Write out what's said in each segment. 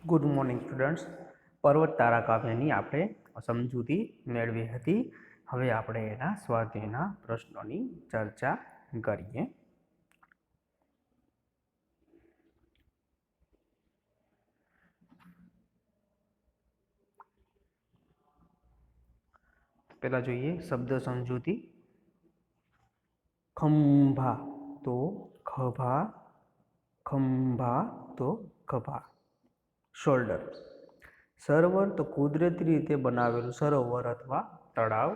Good morning students. પર્વત તારા કાવ્યની આપણે સમજૂતી મેળવી હતી. હવે આપણે એના સ્વાધ્યાયના પ્રશ્નોની ચર્ચા કરીએ. પહેલા જોઈએ શબ્દ સમજૂતી. ખંભા તો ખભા, ખંભા તો ખભા. શોલ્ડર. સરોવર તો કુદરતી રીતે બનાવેલું સરોવર અથવા તળાવ.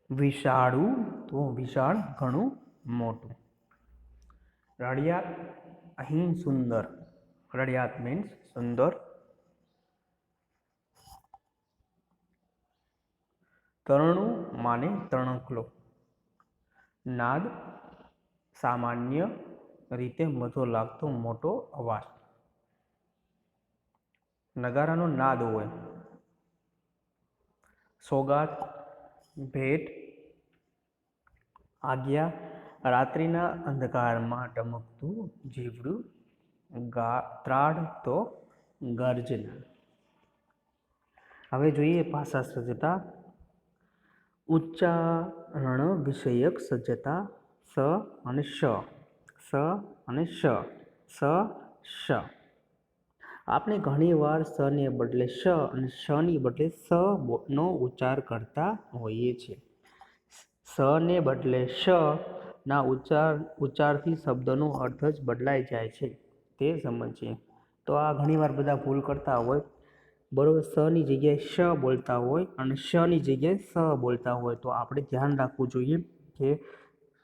વિશાળુ તો વિશાળ, ઘણું મોટું. રળિયાત અહીં સુંદર. રળિયાત મીન્સ સુંદર. તરણું માને તણખલો. નાદ સામાન્ય રીતે મધો લાગતો મોટો અવાજ. નગારાનો નાદ હોય. સોગાત ભેટ. આજ્ઞા રાત્રિના અંધકારમાં ટમકતું જીવડું. ત્રાડ તો ગર્જના. હવે જોઈએ ભાષા સજ્જતા. ઉચ્ચારણ વિષયક સજ્જતા. સ અને શ, સ અને શ, સ શ. આપણે ઘણીવાર સ ને બદલે શ અને શ ની બદલે સ નો ઉચ્ચાર કરતા હોઈએ છીએ. સ ને બદલે શ ના ઉચ્ચારથી શબ્દનો અર્થ જ બદલાઈ જાય છે, તે સમજીએ. તો આ ઘણીવાર બધા ભૂલ કરતા હોય. બરોબર, સ ની જગ્યાએ શ બોલતા હોય અને શ ની જગ્યાએ સ બોલતા હોય. તો આપણે ધ્યાન રાખવું જોઈએ કે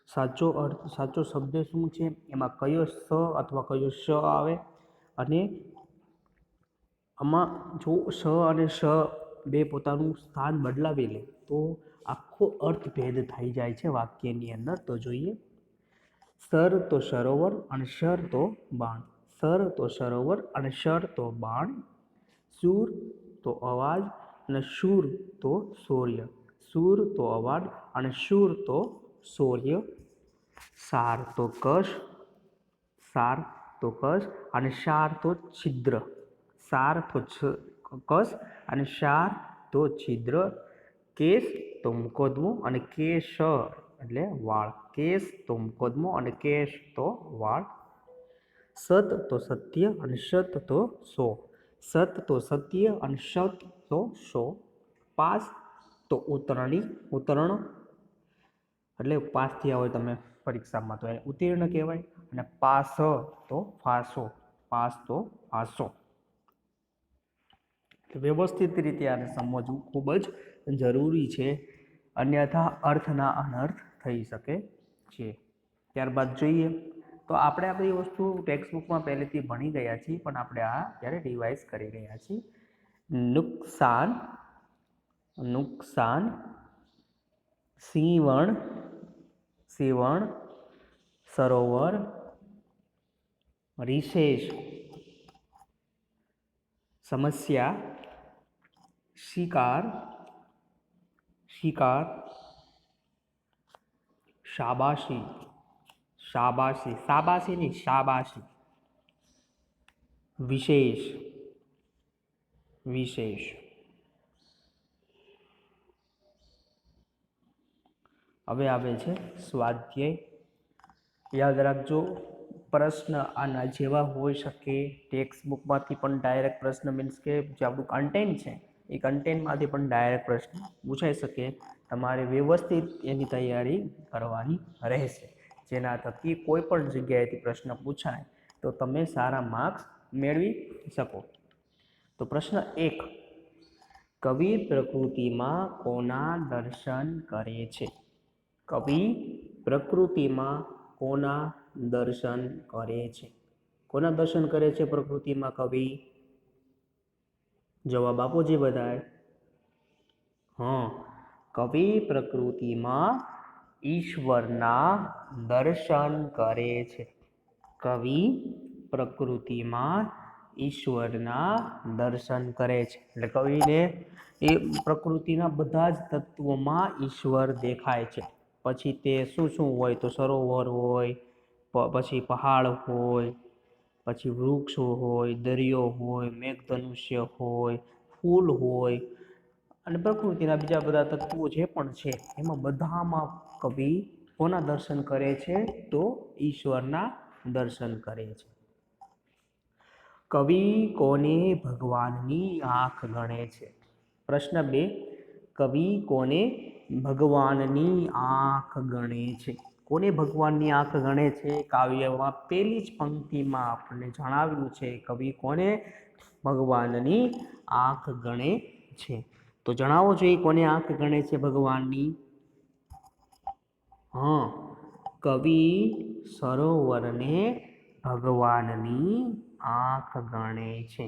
સાચો અર્થ, સાચો શબ્દ શું છે, એમાં કયો સ અથવા કયો શ આવે. અને આમાં જો સ અને શ બે પોતાનું સ્થાન બદલાવી લે તો આખો અર્થભેદ થઈ જાય છે વાક્યની અંદર. તો જોઈએ. સર તો સરોવર અને શર તો બાણ. સર તો સરોવર અને શર તો બાણ. સૂર તો અવાજ અને શૂર તો શૌર્ય. સૂર તો અવાજ અને શૂર તો શૌર્ય. સાર તો કશ, સાર તો કશ અને શાર તો છિદ્ર. સાર તો કશ અને શાર તો છિદ્ર. કેસ તો મુકદ્દમો અને કેશ એટલે વાળ. કેસ તો મુકદ્દમો અને કેશ તો વાળ. સત તો સત્ય અને સત તો સો. સત તો સત્ય અને સત તો સો. પાસ તો ઉતરણી, ઉતરણ એટલે પાસ થયા હોય તમે પરીક્ષામાં તો એને ઉત્તીર્ણ કહેવાય. અને પાસ તો ફાસો, પાસ તો ફાસો. વ્યવસ્થિત રીતે આને સમજવું ખૂબ જ જરૂરી છે, અન્યથા અર્થના અનર્થ થઈ શકે છે. ત્યારબાદ જોઈએ તો આપણે આ બધી વસ્તુ ટેક્સ્ટબુકમાં પહેલેથી ભણી ગયા છીએ, પણ આપણે આ ત્યારે રિવાઇઝ કરી રહ્યા છીએ. નુકસાન, નુકસાન. સીવણ, સીવણ. સરોવર. રિશેષ, સમસ્યા. શિકાર, શિકાર. શાબાશી, શાબાશી. શાબાશી નહીં, શાબાશી. વિશેષ, વિશેષ. હવે આવે છે સ્વાધ્યાય. યાદ રાખજો, પ્રશ્ન આના જેવા હોઈ શકે. ટેક્સ્ટબુકમાંથી પણ ડાયરેક્ટ પ્રશ્ન મીન્સ કે જે આપણું કન્ટેન્ટ છે એ કન્ટેન્ટમાંથી પણ ડાયરેક્ટ પ્રશ્ન પૂછાઈ શકે. તમારે વ્યવસ્થિત એની તૈયારી કરવાની રહેશે, જેના થકી કોઈ પણ જગ્યાએથી પ્રશ્ન પૂછાય તો તમે સારા માર્ક્સ મેળવી શકો. તો પ્રશ્ન 1. કવિ પ્રકૃતિમાં કોના દર્શન કરે છે? કવિ પ્રકૃતિમાં કોના દર્શન કરે છે? કોના દર્શન કરે છે પ્રકૃતિમાં કવિ? જવાબ આપો જે બધાએ. કવિ પ્રકૃતિમાં ઈશ્વરના દર્શન કરે છે. કવિ પ્રકૃતિમાં ઈશ્વરના દર્શન કરે છે. એટલે કવિને એ પ્રકૃતિના બધા જ તત્વોમાં ઈશ્વર દેખાય છે. પછી તે શું શું હોય તો સરોવર હોય, પછી પહાડ હોય, પછી વૃક્ષો હોય, દરિયો હોય, મેઘધનુષ્ય હોય, ફૂલ હોય અને પ્રકૃતિના બીજા બધા તત્વો જે પણ છે એમાં બધામાં કવિ કોના દર્શન કરે છે? તો ઈશ્વરના દર્શન કરે છે. કવિ કોને ભગવાનની આંખ ગણે છે? પ્રશ્ન 2, કવિ કોને ભગવાનની આંખ ગણે છે? કોને ભગવાનની આંખ ગણે છે? કાવ્યમાં પહેલી જ પંક્તિમાં આપણને જણાવ્યું છે કવિ કોને ભગવાનની આંખ ગણે છે. તો જણાવો જોઈએ કોને આંખ ગણે છે ભગવાનની? હા, કવિ સરોવરને ભગવાનની આંખ ગણે છે.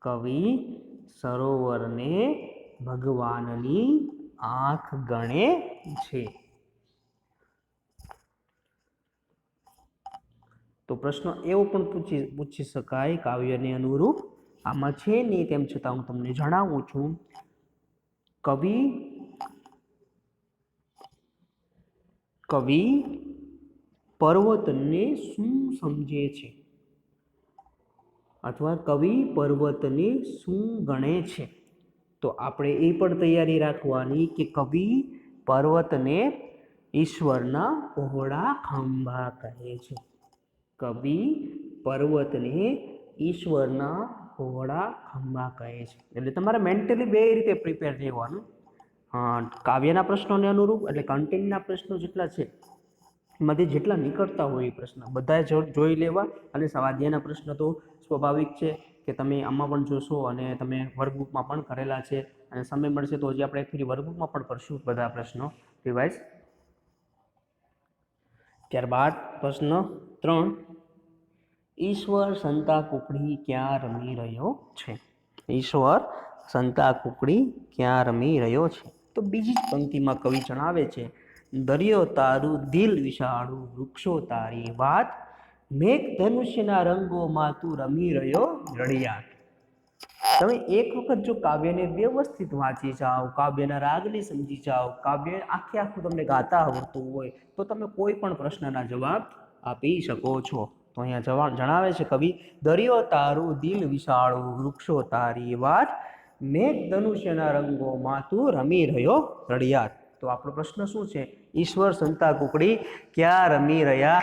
કવિ સરોવરને ભગવાનની આંખ ગણે છે. તો પ્રશ્ન એવો પણ પૂછી શકાય કાવ્યને અનુરૂપ, આમાં છે નહીં તેમ છતાં હું તમને જણાવું છું. કવિ પર્વતને શું સમજે છે? અથવા કવિ પર્વતને શું ગણે છે? તો આપણે એ પણ તૈયારી રાખવાની કે કવિ પર્વતને ઈશ્વરના પહોળા ખંભા કહે છે. કવિ પર્વતને ઈશ્વરના પહોળા ખંભા કહે છે. એટલે તમારે મેન્ટલી બે રીતે પ્રિપેર રહેવાનું. કાવ્યના પ્રશ્નોને અનુરૂપ એટલે કન્ટેન્ટના પ્રશ્નો જેટલા છે એમાંથી જેટલા નીકળતા હોય એ પ્રશ્ન બધા જોઈ લેવા. અને સ્વાધ્યાયના પ્રશ્ન તો સ્વાભાવિક છે કે તમે આમાં પણ જોશો અને તમે વર્કબુકમાં પણ કરેલા છે, અને સમય મળશે તો હજી આપણે એકચુઅલી વર્કબુકમાં પણ કરશું બધા પ્રશ્નો રિવાઇઝ. ત્યારબાદ પ્રશ્ન 3, ઈશ્વર સંતા કુકડી ક્યાં રમી રહ્યો છે? ઈશ્વર સંતા કુકડી ક્યાં રમી રહ્યો છે? તો બીજી જ પંક્તિમાં કવિ જણાવે છે, દરિયો તારું દિલ વિશાળું, વૃક્ષો તારી વાત, મેઘ ધનુષ્યના રંગોમાં તું રમી રહ્યો રળિયાટ. તમે એક વખત જો કાવ્યને વ્યવસ્થિત વાંચી જાઓ, કાવ્યના રાગને સમજી જાઓ, કાવ્ય આખું તમને ગાતા આવડતું હોય તો તમે કોઈ પણ પ્રશ્નના જવાબ આપી શકો છો. તો અહીંયા જણાવે છે કવિ, દરિયો તારું દિલ વિશાળું, વૃક્ષો તારી વાત, મેઘ ધનુષ્યના રંગોમાં તું રમી રહ્યો રળિયાટ. તો આપણો પ્રશ્ન શું છે? ઈશ્વર સંતા કુકડી ક્યાં રમી રહ્યા?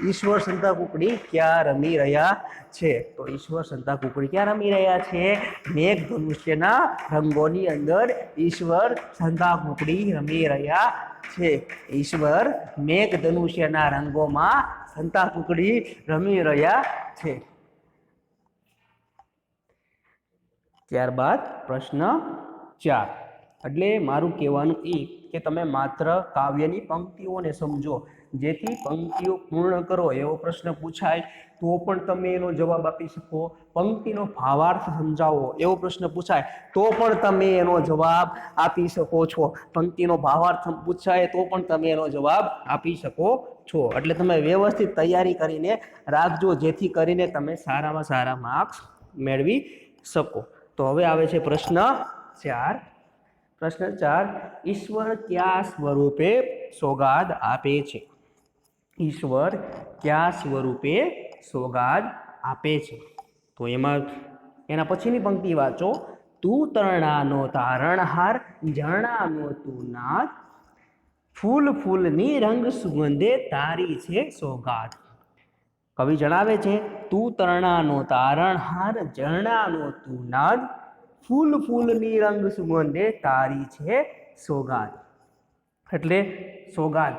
ઈશ્વર સંતા કુકડી ક્યાં રમી રહ્યા છે? તો ઈશ્વર સંતા કુકડી ક્યાં રમી રહ્યા છે? મેઘ ધનુષ્યના રંગોની અંદર ઈશ્વર સંતા કુકડી રમી રહ્યા છે. ઈશ્વર મેઘ ધનુષ્યના રંગોમાં સંતા કુકડી રમી રહ્યા છે. ત્યારબાદ પ્રશ્ન 4, એટલે મારું કહેવાનું એ કે તમે માત્ર કાવ્યની પંક્તિઓને સમજો. જેથી પંક્તિઓ પૂર્ણ કરો એવો પ્રશ્ન પૂછાય તો પણ તમે એનો જવાબ આપી શકો. પંક્તિનો ભાવાર્થ સમજાવો એવો પ્રશ્ન પૂછાય તો પણ તમે એનો જવાબ આપી શકો છો. પંક્તિનો ભાવાર્થ પૂછાય તો પણ તમે એનો જવાબ આપી શકો છો. એટલે તમે વ્યવસ્થિત તૈયારી કરીને રાખજો, જેથી કરીને તમે સારામાં સારા માર્ક્સ મેળવી શકો. તો હવે આવે છે પ્રશ્ન 4. પ્રશ્ન 4, ઈશ્વર કયા સ્વરૂપે સોગાદ આપે છે? ઈશ્વર કયા સ્વરૂપે સોગાદ આપે છે? તો એના પછીની પંક્તિ વાંચો, તું તરણાનો તારણહાર, ઝરણાનો તું નાદ, ફૂલ ફૂલની રંગ સુગંધે તારી છે સોગાદ. કવિ જણાવે છે, તું તરણાનો તારણહાર, ઝરણાનો તું નાદ, ફૂલ ફૂલની રંગ સુગંધે તારી છે સોગાદ. એટલે સોગાદ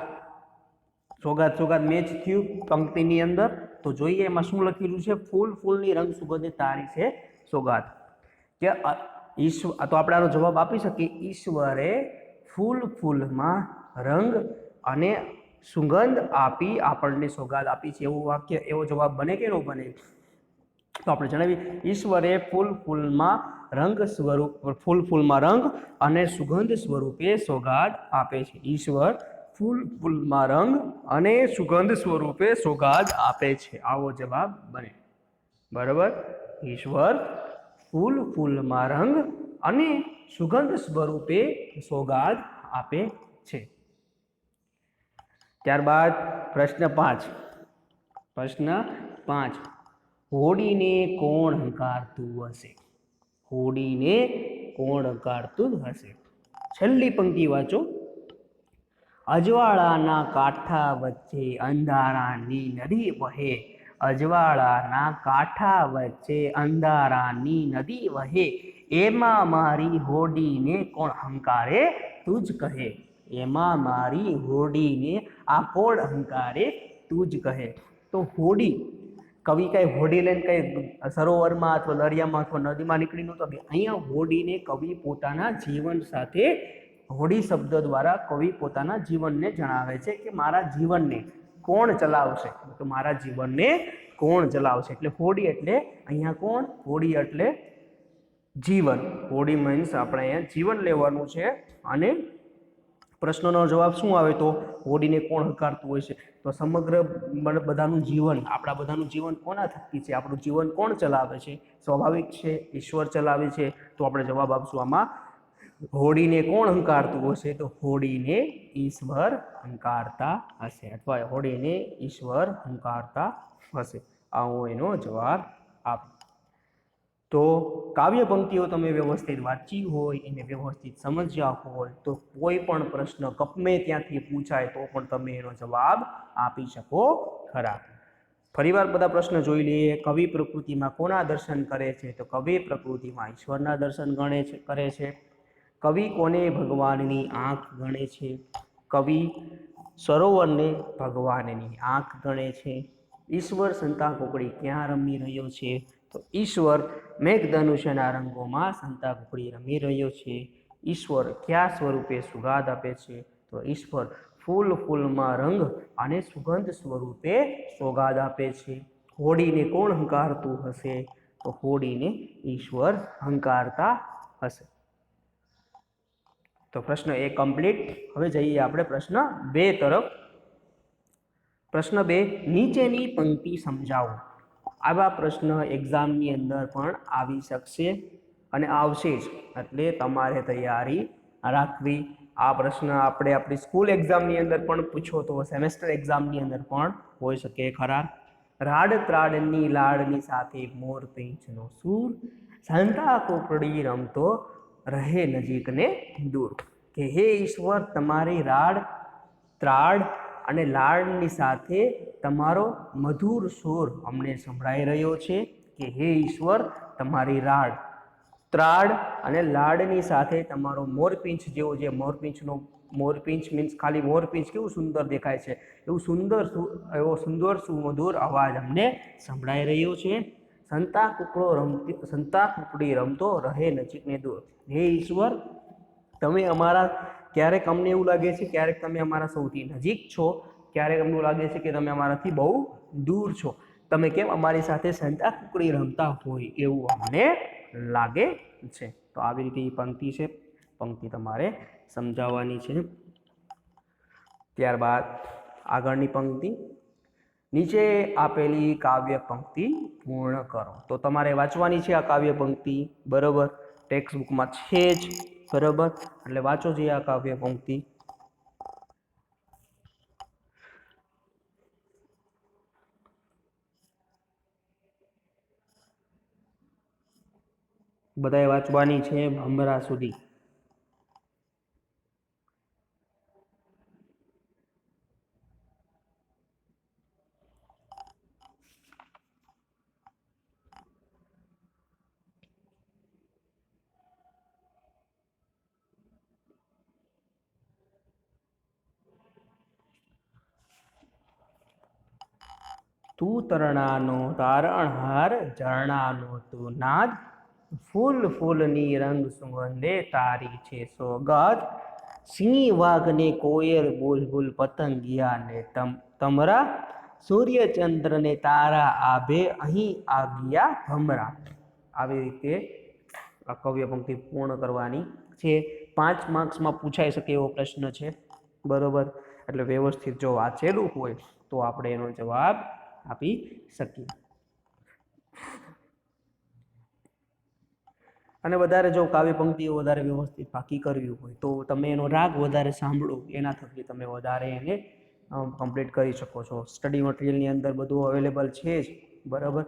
મેચ થયું પંક્તિની અંદર. તો જોઈએ એમાં શું લખેલું છે? ફૂલ ફૂલની રંગ સુગંધે તારી છે સોગાદ. કે ઈશ્વર, તો આપણે આનો જવાબ આપી શકીએ, ઈશ્વરે ફૂલ ફૂલમાં રંગ અને સુગંધ આપી આપણને સોગાદ આપી છે. એવું વાક્ય, એવો જવાબ બને કે ન બને? તો આપણે જણાવીએ, ઈશ્વરે ફૂલમાં રંગ અને સુગંધ સ્વરૂપે સોગાદ આપે છે. ઈશ્વર ફૂલમાં રંગ અને સુગંધ સ્વરૂપે સોગાદ આપે છે. આવો જવાબ બને. બરાબર? ઈશ્વર ફૂલમાં રંગ અને સુગંધ સ્વરૂપે સોગાદ આપે છે. ત્યારબાદ પ્રશ્ન 5. હોડીને કોણ હંકારતું હશે? હોડીને કોણ હંકારતું હશે? છેલ્લી પંક્તિ વાંચો. અજવાળાના કાંઠા વચ્ચે અંધારાની નદી વહે. અજવાળાના કાંઠા વચ્ચે અંધારાની નદી વહે. એમાં મારી હોડીને કોણ હંકારે તું જ કહે. એમાં મારી હોડીને આ કોણ હંકારે તું જ કહે. તો હોડી, કવિ કઈ હોડી લઈને કઈ સરોવરમાં અથવા દરિયામાં અથવા નદીમાં નીકળી નહોતો. અહીંયા હોડીને કવિ પોતાના જીવન સાથે, હોડી શબ્દ દ્વારા કવિ પોતાના જીવનને જણાવે છે કે મારા જીવનને કોણ ચલાવશે, તો મારા જીવનને કોણ ચલાવશે. એટલે હોડી એટલે અહીંયા કોણ? હોડી એટલે જીવન. હોડી મીન્સ આપણે અહીંયા જીવન લેવાનું છે. અને પ્રશ્નનો જવાબ શું આવે? તો હોડીને કોણ હંકારતું હોય છે? તો સમગ્ર બધાનું જીવન, આપણા બધાનું જીવન કોના થકી છે? આપણું જીવન કોણ ચલાવે છે? સ્વાભાવિક છે, ઈશ્વર ચલાવે છે. તો આપણે જવાબ આપશું આમાં હોડીને કોણ હંકારતું હશે? તો હોડીને ઈશ્વર હંકારતા હશે, અથવા હોડીને ઈશ્વર હંકારતા હશે. આવો એનો જવાબ આપ. તો કાવ્ય પંક્તિઓ તમે વ્યવસ્થિત વાંચી હોય, એને વ્યવસ્થિત સમજ્યા હોય તો કોઈ પણ પ્રશ્ન ગમે ત્યાંથી પૂછાય તો પણ તમે એનો જવાબ આપી શકો ખરા. ફરીવાર બધા પ્રશ્ન જોઈ લઈએ. કવિ પ્રકૃતિમાં કોના દર્શન કરે છે? તો કવિ પ્રકૃતિમાં ઈશ્વરના દર્શન કરે છે. કવિ કોને ભગવાનની આંખ ગણે છે? કવિ સરોવરને ભગવાનની આંખ ગણે છે. ઈશ્વર સંતાકુકડી ક્યાં રમી રહ્યો છે? તો ઈશ્વર મેઘધનુષ્યના રંગોમાં સંતાકુકડી રમી રહ્યો છે. ઈશ્વર કયા સ્વરૂપે સુગાદ આપે છે? તો ઈશ્વર ફૂલમાં રંગ અને સુગંધ સ્વરૂપે સોગાદ આપે છે. હોડીને કોણ હંકારતું હશે? તો હોડીને ઈશ્વર હંકારતા હશે. તો પ્રશ્ન 1 કમ્પ્લીટ. હવે જઈએ આપણે પ્રશ્ન 2 તરફ. પ્રશ્ન 2, નીચેની પંક્તિ સમજાવો. આવા પ્રશ્ન એક્ઝામની અંદર પણ આવી શકશે અને આવશે જ, એટલે તમારે તૈયારી રાખવી. આ પ્રશ્ન આપણે આપણી સ્કૂલ એક્ઝામની અંદર પણ પૂછો તો સેમેસ્ટર એક્ઝામની અંદર પણ હોઈ શકે ખરા. રાડ ત્રાડની લાડની સાથે મોર પીંછનો સૂર, સંતા કુકડી રમતો રહે નજીક ને દૂર. કે હે ઈશ્વર, તમારી રાડ ત્રાડ અને લાડની સાથે તમારો મધુર સુર અમને સંભળાઈ રહ્યો છે. કે હે ઈશ્વર, તમારી રાડ ત્રાડ અને લાડની સાથે તમારો મોરપીંછ જેવો, જે મોરપીંછ મીન્સ ખાલી મોરપીંછ કેવું સુંદર દેખાય છે, એવો સુંદર સુમધુર અવાજ અમને સંભળાઈ રહ્યો છે. સંતા કુકડી રમતો રહે નજીક ને દૂર. હે ઈશ્વર, તમે અમારા, ક્યારેક અમને એવું લાગે છે ક્યારેક તમે અમારા સૌથી નજીક છો, ક્યારેક અમને લાગે છે કે તમે અમારાથી બહુ દૂર છો. તમે કેમ અમારી સાથે સંતા કુકડી રમતા હોય એવું અમને લાગે છે. તો આવી રીતે એ પંક્તિ છે, પંક્તિ તમારે સમજાવવાની છે. ત્યારબાદ આગળની પંક્તિ, નીચે આપેલી કાવ્ય પંક્તિ પૂર્ણ કરો. તો તમારે વાંચવાની છે આ કાવ્ય પંક્તિ, બરોબર. ટેક્સ્ટ બુકમાં છે જ, બરોબર. એટલે વાંચો જોઈએ આ કાવ્ય પંક્તિ. બધાએ વાંચવાની છે ભમરા સુધી. તું તરણાનો તારણહાર, ઝરણાનો તું નાદ, ફૂલની રંગ સુગંધે તારી છે સોગાદ. સિંહ વાઘને કોયલ બુલબુલ પતંગિયા ને તમરા, સૂર્ય ચંદ્ર ને તારા આભે અહીં આવ્યા ભમરા. આવી રીતે આ કાવ્ય પંક્તિ પૂર્ણ કરવાની છે. 5 માર્ક્સમાં પૂછાઈ શકે એવો પ્રશ્ન છે, બરોબર. એટલે વ્યવસ્થિત જો વાંચેલું હોય તો આપણે એનો જવાબ આપી શકીએ. અને વધારે જો કાવ્ય પંક્તિઓ વધારે વ્યવસ્થિત પાકી કરવી હોય તો તમે એનો રાગ વધારે સાંભળો, એના થકી તમે વધારે એને કમ્પ્લીટ કરી શકો છો. સ્ટડી મટીરિયલની અંદર બધું અવેલેબલ છે જ, બરાબર.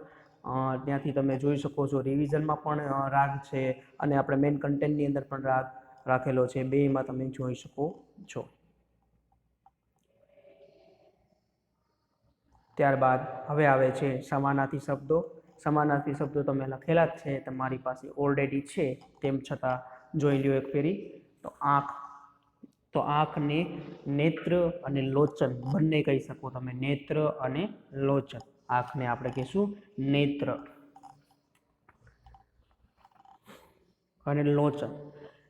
ત્યાંથી તમે જોઈ શકો છો રિવિઝનમાં પણ રાગ છે અને આપણે મેઇન કન્ટેન્ટની અંદર પણ રાગ રાખેલો છે, બેમાં તમે જોઈ શકો છો. ત્યારબાદ હવે આવે છે સમાનાર્થી શબ્દો. સમાનાર્થી શબ્દો તમે લખેલા જ છે, તમારી પાસે ઓલરેડી છે, તેમ છતાં જોઈ લ્યો એક ફેરી. તો આંખને નેત્ર અને લોચન બંને કહી શકો તમે, નેત્ર અને લોચન. આંખને આપણે કહીશું નેત્ર અને લોચન.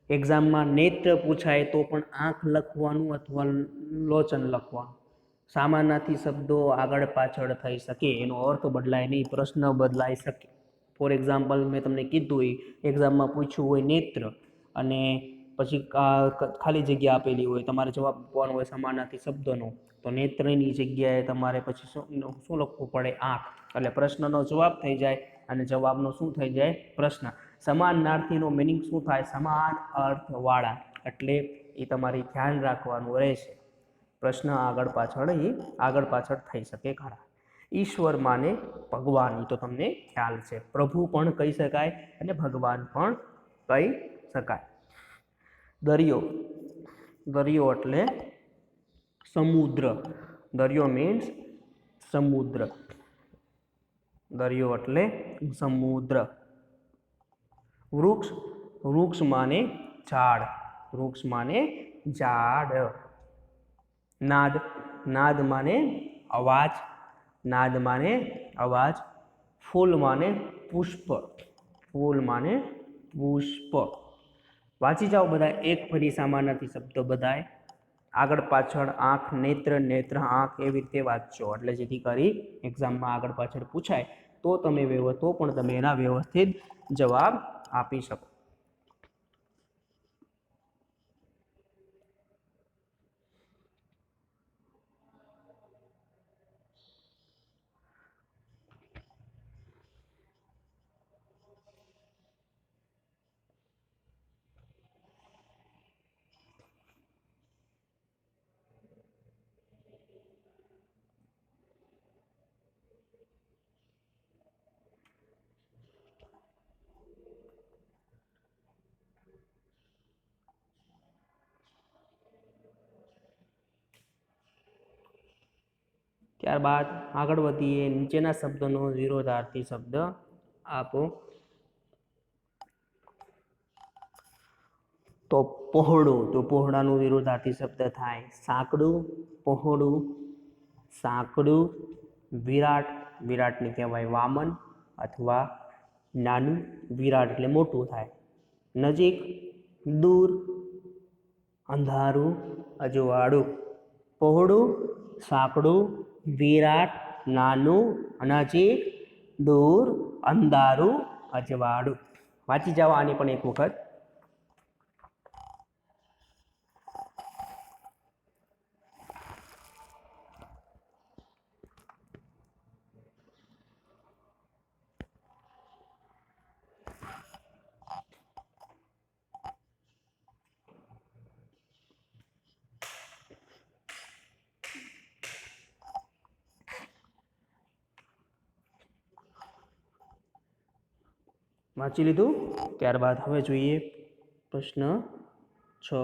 એક્ઝામમાં નેત્ર પૂછાય તો પણ આંખ લખવાનું અથવા લોચન લખવાનું. સામાનાર્થી શબ્દો આગળ પાછળ થઈ શકે, એનો અર્થ બદલાય નહીં, પ્રશ્ન બદલાઈ શકે. ફોર એક્ઝામ્પલ મેં તમને કીધું એક્ઝામમાં પૂછ્યું હોય નેત્ર અને પછી ખાલી જગ્યા આપેલી હોય, તમારે જવાબ આપવાનો હોય સમાનાર્થી શબ્દનો, તો નેત્રની જગ્યાએ તમારે પછી શું લખવું પડે? આંખ. એટલે પ્રશ્નનો જવાબ થઈ જાય અને જવાબનો શું થઈ જાય? પ્રશ્ન. સમાનાર્થીનો મિનિંગ શું થાય? સમાન અર્થવાળા. એટલે એ તમારે ધ્યાન રાખવાનું રહેશે. પ્રશ્ન આગળ પાછળ થઈ શકે ખરા. ઈશ્વર માને ભગવાન, તો તમને ખ્યાલ છે. પ્રભુ પણ કહી શકાય અને ભગવાન પણ કહી શકાય. દરિયો. દરિયો એટલે સમુદ્ર. દરિયો મીન્સ સમુદ્ર. દરિયો એટલે સમુદ્ર. વૃક્ષ. વૃક્ષ માને ઝાડ. વૃક્ષ માને ઝાડ. નાદ. નાદ માને અવાજ. નાદ માને અવાજ. ફૂલ માને પુષ્પ. ફૂલ માને પુષ્પ. વાંચી જાઓ બધા એક ફરી સમાનાર્થી શબ્દો બધાય. આગળ પાછળ આંખ, નેત્ર, નેત્ર આંખ, એવી રીતે વાંચજો, એટલે જેથી કરી એક્ઝામમાં આગળ પાછળ પૂછાય તો તમે એના વ્યવસ્થિત જવાબ આપી શકો. ત્યારબાદ આગળ વધીએ. નીચેના શબ્દનો વિરોધાર્થી શબ્દ આપો. તો પહોળું, તો પહોળાનું વિરોધાર્થી શબ્દ થાય સાંકડું. પહોળું, સાંકડું. વિરાટ, વિરાટને કહેવાય વામન અથવા નાનું. વિરાટ એટલે મોટું થાય. નજીક, દૂર. અંધારું, અજવાળું. પહોળું, સાંકડું, વિરાટ, નાનું, નજીક, દૂર, અંધારું, અજવાળું. વાંચી જાઓ આની પણ એક વખત. વાંચી લીધું? ત્યારબાદ હવે જોઈએ પ્રશ્ન 6.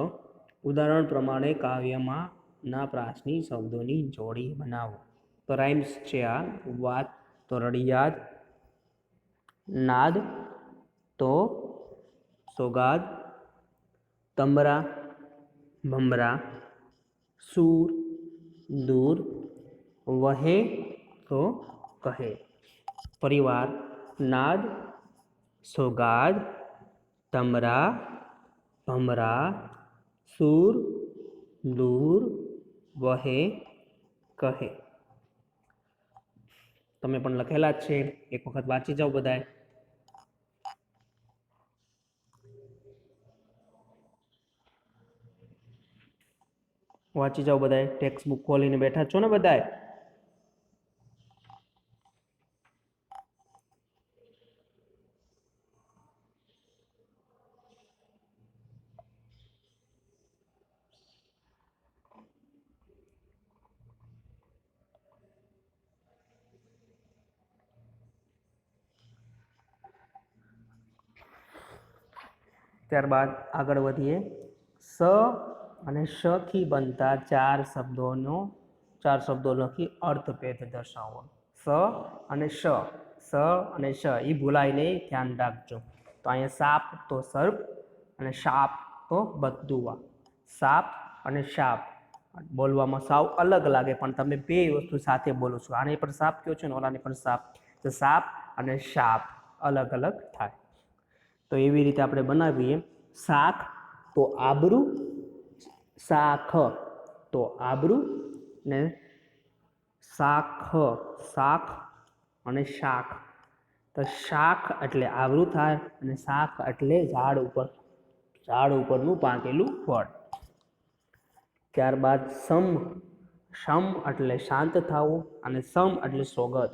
ઉદાહરણ પ્રમાણે કાવ્યમાં ના પ્રાસની શબ્દોની જોડી બનાવો. તો રાઇમ્સ છે આ. વાત તો રડિયાદ. નાદ તો સોગાદ. તમરા, ભમરા. સૂર, દૂર. વહે તો કહે. પરિવાર. નાદ, સોગાદ, તમરા, ભમરા, સૂર, દૂર, વહે, કહે. તમે પણ લખેલા જ છે, એક વખત વાંચી જાઓ બધાય. વાંચી જાઓ બધાય. ટેક્સ્ટ બુક ખોલીને બેઠા છો ને બધાય? ત્યારબાદ આગળ વધીએ. સ અને શ થી બનતા ચાર શબ્દો લખી અર્થભેદ દર્શાવો. સ અને શ એ ભૂલાય નહીં, ધ્યાન રાખજો. તો અહીંયા સાપ તો સર્પ અને શાપ તો બદુઆ. સાપ અને શાપ બોલવામાં સાવ અલગ લાગે, પણ તમે બે વસ્તુ સાથે બોલો છો. આને પણ સાપ કહો છો ને ઓલાને પણ સાપ. તો સાપ અને શાપ અલગ અલગ થાય. તો એવી રીતે આપણે બનાવીએ. શાખ તો આબરૂ, શાખ તો આબરૂ ને શાખ અને શાખ. તો શાખ એટલે આબરૂ થાય અને શાખ એટલે ઝાડ ઉપરનું પાકેલું ફળ. ત્યારબાદ સમ એટલે શાંત થવું અને સમ એટલે સોગંદ.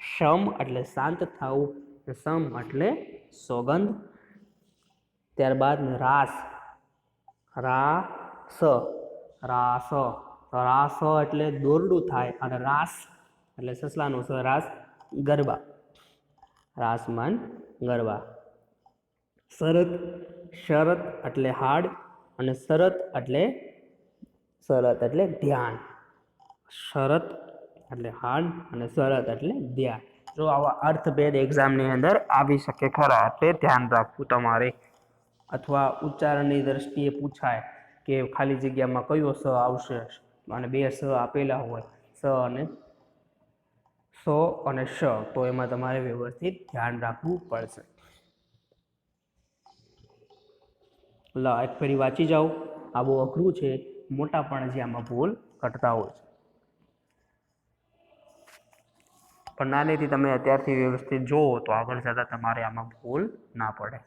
સમ એટલે શાંત થવું અને સમ એટલે સોગંદ. ત્યારબાદ રાસ એટલે દોરડું થાય અને રાસ એટલે સસલાનો સ, રાસ ગરબા, રાસમાન ગરબા. શરત એટલે હાડ અને શરત એટલે ધ્યાન. શરત એટલે હાડ અને શરત એટલે ધ્યાન. જો આવા અર્થભેદ એક્ઝામની અંદર આવી શકે ખરા, એટલે ધ્યાન રાખવું તમારે. અથવા ઉચ્ચારણની દ્રષ્ટિએ પૂછાય કે ખાલી જગ્યામાં કયો સ આવશે અને બે સ આપેલા હોય, સો અને શ, તો એમાં તમારે વ્યવસ્થિત ધ્યાન રાખવું પડશે. એક ફરી વાંચી જાઓ. આ બહુ અઘરું છે, મોટા પણ જે આમાં ભૂલ કરતા હોય છે, પણ નાનેથી તમે અત્યારથી વ્યવસ્થિત જોવો તો આગળ જતા તમારે આમાં ભૂલ ના પડે.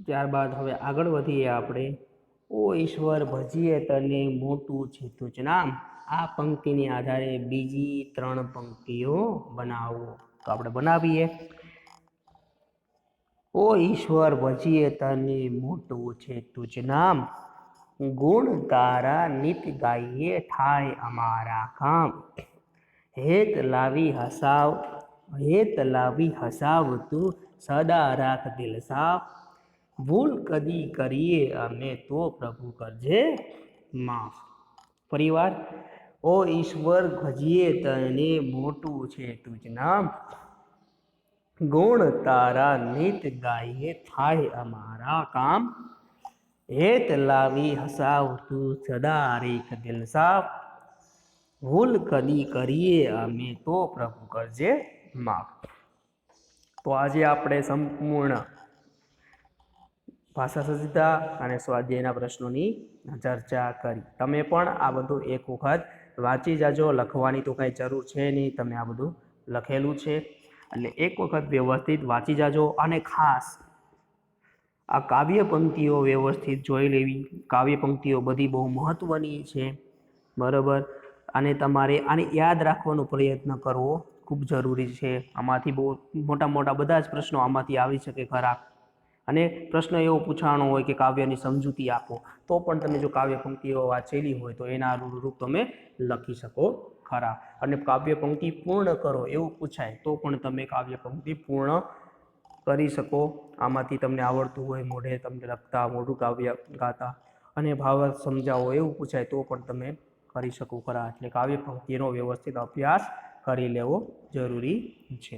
ત્યારબાદ હવે આગળ વધીએ આપણે. ઓ ઈશ્વર ભજીએ તને મોટું છે તુજ નામ. આ પંક્તિની આધારે બીજી 3 પંક્તિઓ બનાવો. તો આપણે બનાવીએ. ઓ ઈશ્વર ભજીએ તને મોટું છે તુજ નામ. ગુણ તારા નિત ગાઈએ થાય અમારા કામ. હેત લાવી હસાવ તું સદા રાખ દિલ સાફ. ભૂલ કદી કરીએ અમે તો પ્રભુ કરજે માફ. ફરીવાર. ઓ ઈશ્વર ભજીએ તને મોટું છે તુજ નામ. ગુણ તારા નિત ગાઈએ થાય અમારા કામ. હેત લાવી હસાવ તું સદા રેખ દિલ સાફ. ભૂલ કદી કરીએ અમે તો પ્રભુ કરજે માફ. તો આજે આપણે સંપૂર્ણ ભાષા સજ્જતા અને સ્વાધ્યાયના પ્રશ્નોની ચર્ચા કરી. તમે પણ આ બધું એક વખત વાંચી જાજો. લખવાની તો કાંઈ જરૂર છે નહીં, તમે આ બધું લખેલું છે એટલે એક વખત વ્યવસ્થિત વાંચી જાજો. અને ખાસ આ કાવ્ય પંક્તિઓ વ્યવસ્થિત જોઈ લેવી. કાવ્ય પંક્તિઓ બધી બહુ મહત્ત્વની છે, બરાબર. અને તમારે આને યાદ રાખવાનો પ્રયત્ન કરવો ખૂબ જરૂરી છે. આમાંથી બહુ મોટા બધા જ પ્રશ્નો આમાંથી આવી શકે ખરા. અને પ્રશ્ન એવો પૂછાણો હોય કે કાવ્યની સમજૂતી આપો, તો પણ તમે જો કાવ્ય પંક્તિઓ વાંચેલી હોય તો એના અનુરૂપ તમે લખી શકો ખરા. અને કાવ્ય પંક્તિ પૂર્ણ કરો એવું પૂછાય તો પણ તમે કાવ્ય પંક્તિ પૂર્ણ કરી શકો. આમાંથી તમને આવડતું હોય મોઢે તમને લખતા, મોઢું કાવ્ય ગાતા અને ભાવાર્થ સમજાવો એવું પૂછાય તો પણ તમે કરી શકો ખરા. એટલે કાવ્ય પંક્તિનો વ્યવસ્થિત અભ્યાસ કરી લેવો જરૂરી છે.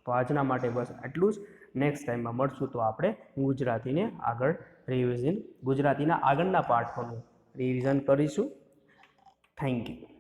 તો આજના માટે બસ આટલું જ. નેક્સ્ટ ટાઈમમાં મળશું તો આપણે ગુજરાતીના આગળના પાઠોનું રિવિઝન કરીશું. Thank you.